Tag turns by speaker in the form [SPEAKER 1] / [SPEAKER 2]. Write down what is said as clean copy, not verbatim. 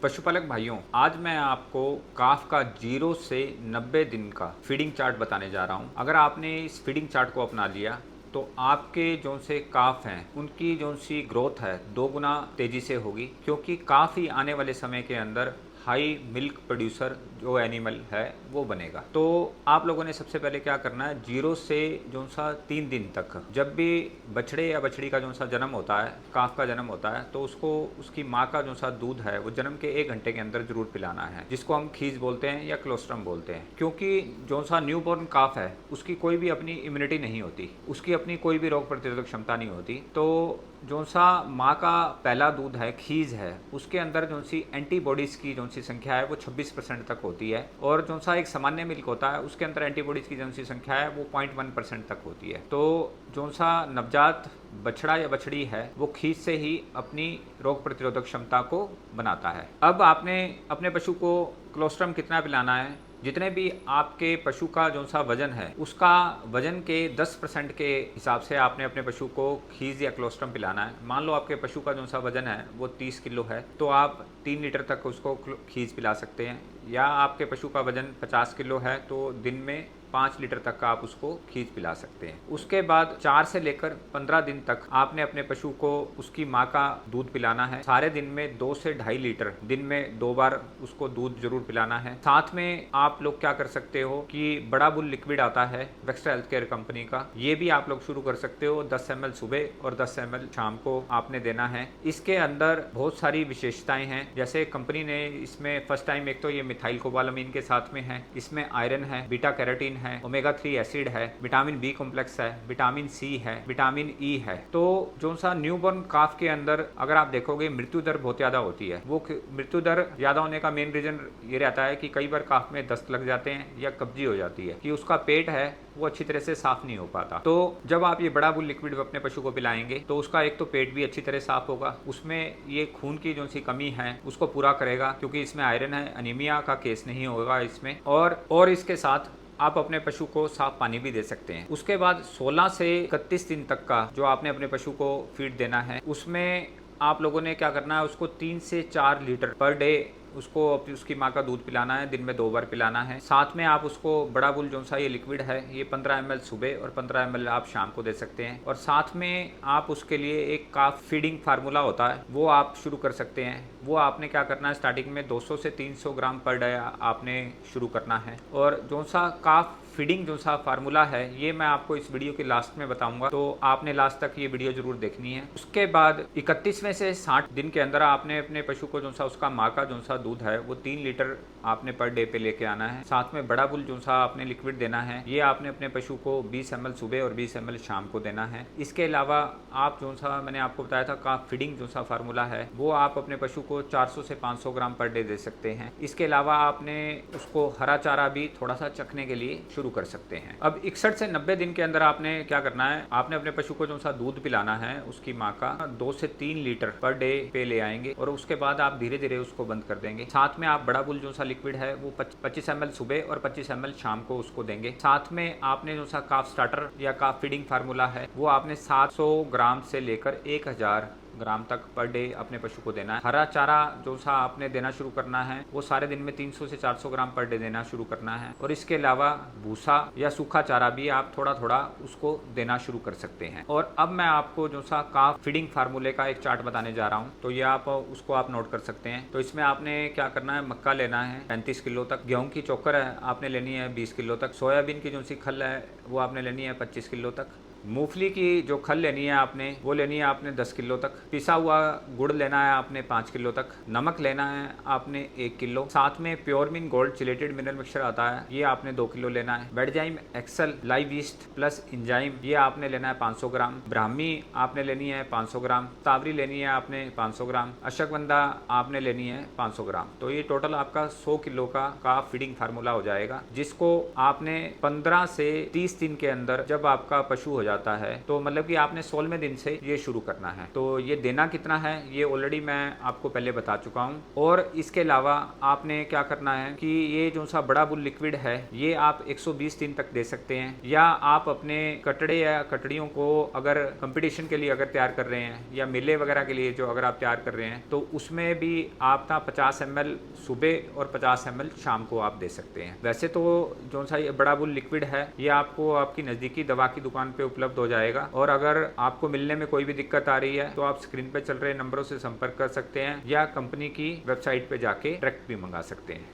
[SPEAKER 1] पशुपालक भाइयों, आज मैं आपको काफ का 0 से 90 दिन का फीडिंग चार्ट बताने जा रहा हूं। अगर आपने इस फीडिंग चार्ट को अपना लिया तो आपके जो से काफ हैं उनकी जो सी ग्रोथ है 2 गुना तेजी से होगी, क्योंकि काफ ही आने वाले समय के अंदर हाई मिल्क प्रोड्यूसर जो एनिमल है वो बनेगा। तो आप लोगों ने सबसे पहले क्या करना है, 0 से जो सा 3 दिन तक जब भी बछड़े या बछड़ी का जो सा जन्म होता है, काफ का जन्म होता है, तो उसको उसकी माँ का जो सा दूध है वो जन्म के 1 घंटे के अंदर जरूर पिलाना है, जिसको हम खीज बोलते हैं या क्लोस्ट्रम बोलते हैं। क्योंकि जो सा न्यूबॉर्न काफ है उसकी कोई भी अपनी इम्यूनिटी नहीं होती, उसकी अपनी कोई भी रोग प्रतिरोधक क्षमता नहीं होती। तो जो सा माँ का पहला दूध है, खीज है, उसके अंदर जो सी एंटीबॉडीज़ की जो सी संख्या है वो 26% तक होती है, और जो सा एक सामान्य मिल्क होता है उसके अंदर एंटीबॉडीज़ की जो सी संख्या है वो 0.1% तक होती है। तो जो सा नवजात बछड़ा या बछड़ी है वो खीज से ही अपनी रोग प्रतिरोधक क्षमता को बनाता है। अब आपने अपने पशु को क्लोस्ट्रम कितना पिलाना है, जितने भी आपके पशु का जो सा वजन है उसका वजन के 10% के हिसाब से आपने अपने पशु को खीज या क्लोस्ट्रम पिलाना है। मान लो आपके पशु का जो सा वजन है वो 30 किलो है, तो आप 3 लीटर तक उसको खीज पिला सकते हैं। या आपके पशु का वजन 50 किलो है तो दिन में 5 लीटर तक का आप उसको खीज पिला सकते हैं। उसके बाद 4 से लेकर 15 दिन तक आपने अपने पशु को उसकी माँ का दूध पिलाना है। सारे दिन में 2 से 2.5 लीटर दिन में 2 बार उसको दूध जरूर पिलाना है। साथ में आप लोग क्या कर सकते हो कि बड़ा बुल लिक्विड आता है वेक्स्ट्रा हेल्थ केयर कंपनी का, ये भी आप लोग शुरू कर सकते हो। 10 ml सुबह और 10 ml शाम को आपने देना है। इसके अंदर बहुत सारी विशेषताएं हैं, जैसे कंपनी ने इसमें फर्स्ट टाइम एक तो ये मिथाइल कोबालामीन के साथ में है, इसमें आयरन है, बीटा कैरोटीन है, ओमेगा 3 एसिड है, विटामिन बी कॉम्प्लेक्स है, विटामिन सी है, विटामिन ई है। तो जो सा न्यूबॉर्न काफ के अंदर अगर आप देखोगे मृत्यु दर बहुत ज्यादा होती है। वो मृत्यु दर ज्यादा होने का मेन रीजन ये रहता है कि कई बार काफ में दस्त लग जाते हैं या कब्जी हो जाती है, कि उसका पेट है वो अच्छी तरह से साफ नहीं हो पाता। तो जब आप ये बड़ा बुल लिक्विड अपने पशु को पिलाएंगे तो उसका एक तो पेट भी अच्छी तरह साफ होगा, उसमें ये खून की जो सी कमी है उसको पूरा करेगा, क्योंकि इसमें आयरन है, अनीमिया का केस नहीं होगा इसमें। और इसके साथ आप अपने पशु को साफ पानी भी दे सकते हैं। उसके बाद 16 से 31 दिन तक का जो आपने अपने पशु को फीड देना है, उसमें आप लोगों ने क्या करना है, उसको 3 से 4 लीटर पर डे उसको उसकी माँ का दूध पिलाना है, दिन में 2 बार पिलाना है। साथ में आप उसको बड़ा बुल जो सा ये लिक्विड है ये 15 ml सुबह और 15 ml आप शाम को दे सकते हैं। और साथ में आप उसके लिए एक काफ फीडिंग फार्मूला होता है वो आप शुरू कर सकते हैं। वो आपने क्या करना है, स्टार्टिंग में 200 से 300 ग्राम पर डे आपने शुरू करना है। और जो सा काफ फीडिंग जो सा फार्मूला है ये मैं आपको इस वीडियो के लास्ट में बताऊंगा, तो आपने लास्ट तक ये वीडियो जरूर देखनी है। उसके बाद 31वें से 60 दिन के अंदर आपने अपने पशु को जो सा उसका माँ का जो सा दूध है वो 3 लीटर आपने पर डे पे लेके आना है। साथ में बड़ा बुल जो सा आपने लिक्विड देना है ये आपने अपने पशु को 20 ml सुबह और 20 ml शाम को देना है। इसके अलावा आप जो सा मैंने आपको बताया था काफ फीडिंग जो सा फार्मूला है वो आप अपने पशु को 400 से 500 ग्राम पर डे दे सकते हैं। इसके अलावा आपने उसको हरा चारा भी थोड़ा सा चखने के लिए शुरू कर सकते हैं। अब 61 से 90 दिन के अंदर आपने क्या करना है, आपने अपने पशु को जो सा दूध पिलाना है उसकी माँ का 2 से 3 लीटर पर डे पे ले आएंगे, और उसके बाद आप धीरे धीरे उसको बंद कर देंगे। साथ में आप बड़ा बुल जो सा लिक्विड है वो 25 ml सुबह और 25 ml शाम को उसको देंगे। साथ में आपने जो सा काफ स्टार्टर या काफ फीडिंग फार्मूला है वो आपने 700 ग्राम से लेकर 1000 ग्राम तक पर डे अपने पशु को देना है। हरा चारा जो सा आपने देना शुरू करना है वो सारे दिन में 300 से 400 ग्राम पर डे देना शुरू करना है। और इसके अलावा भूसा या सूखा चारा भी आप थोड़ा थोड़ा उसको देना शुरू कर सकते हैं। और अब मैं आपको जो सा काफ फीडिंग फार्मूले का एक चार्ट बताने जा रहा हूँ, तो ये आप उसको आप नोट कर सकते हैं। तो इसमें आपने क्या करना है, मक्का लेना है 35 किलो तक, गेहूँ की चोकर है आपने लेनी है 20 किलो तक, सोयाबीन की जो सी खल है वो आपने लेनी है 25 किलो तक, मूंगफली की जो खल लेनी है आपने वो लेनी है आपने 10 किलो तक, पिसा हुआ गुड़ लेना है आपने 5 किलो तक, नमक लेना है आपने 1 किलो, साथ में Puremin gold chelated mineral mixture आता है ये आपने 2 किलो लेना है, बेडजाइम एक्सल लाइव ईस्ट प्लस इंजाइम ये आपने लेना है 500 ग्राम, ब्राह्मी आपने लेनी है 500 ग्राम, तावरी लेनी है आपने 500 ग्राम, अश्वगंधा आपने लेनी है 500 ग्राम। तो ये टोटल आपका 100 किलो का फीडिंग फार्मूला हो जाएगा, जिसको आपने 15 से 30 दिन के अंदर जब आपका पशु हो जाता है, तो मतलब कि आपने 16वें दिन से ये शुरू करना है। तो ये देना कितना है ये ऑलरेडी मैं आपको पहले बता चुका हूँ। और इसके अलावा आपने क्या करना है कि ये जो सा बड़ा बुल लिक्विड है ये आप 120 दिन तक दे सकते हैं, या आप अपने कटड़े या कटड़ियों को अगर कंपटीशन के लिए अगर तैयार कर रहे हैं या मेले वगैरह के लिए जो अगर आप तैयार कर रहे हैं तो उसमें भी आप ना 50 ml सुबह और 50 ml शाम को आप दे सकते हैं। वैसे तो जो सा ये बड़ा बुल लिक्विड है ये आपको आपकी नज़दीकी दवा की दुकान पे उपलब्ध हो जाएगा, और अगर आपको मिलने में कोई भी दिक्कत आ रही है तो आप स्क्रीन पे चल रहे नंबरों से संपर्क कर सकते हैं या कंपनी की वेबसाइट पे जाके डायरेक्ट भी मंगा सकते हैं।